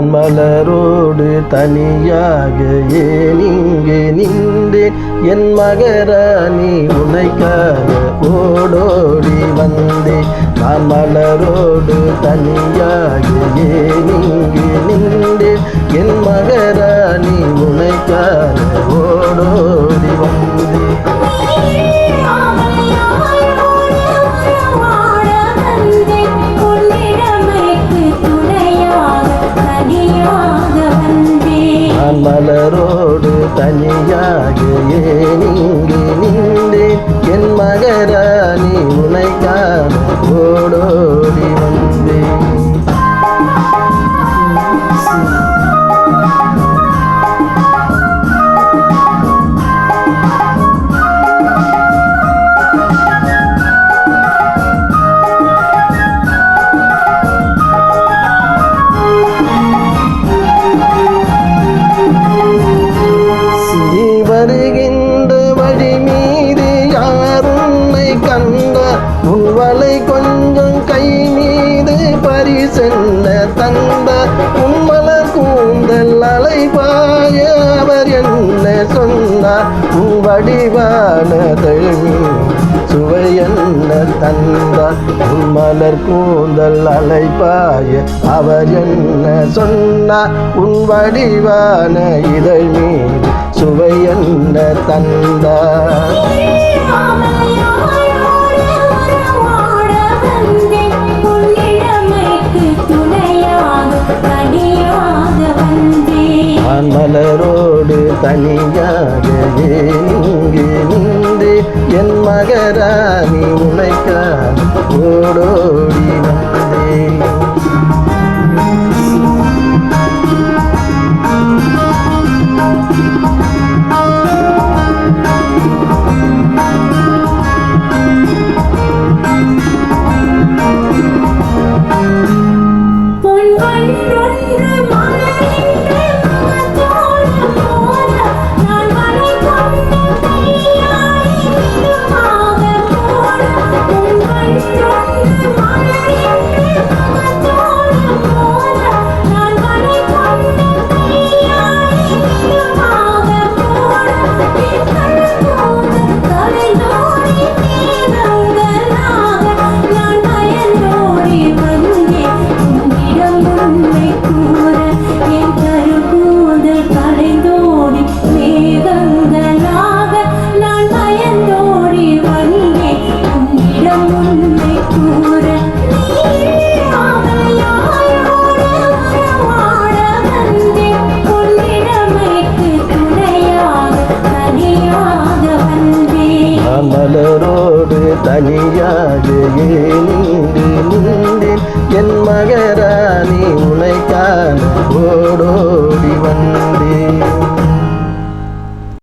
நான் மலரோடு தனியாக ஏன் இங்கே நின்றேன் என் மகராணி உனைக்காக ஓடோடி வந்தேன் நான் மலரோடு தனியாக ஏன் இங்கே நின்றேன் என் மகராணி உனைக்காக ஓடோடி வந்தேன் நான் மலரோடு தனியாக ஏன் இங்கே நின்றேன் என் மகராணி உனைக்காக ஓடோடி வந்தேன் உன் வலை கொஞ்சம் கை மீது பரிசென்ன தந்த உன் மலர் கூந்தல் அலைபாய அவர் என்ன சொன்னார் உன் வடிவான தழுவி சுவை என்ன தந்தார் உன் மலர் கூந்தல் அலைபாய அவர் என்ன சொன்னார் உன் வடிவான இதழ் மீது சுவை என்ன தந்தார் நான் மலரோடு தனியாக ஏன் இங்கே நின்றேன் என் மகராணி உனைக்காக ஓடோடி வந்தேன் மலரோடு தனியாக ஏன் இங்கே நின்றேன் என் மகராணி உனைக்காக ஓடோ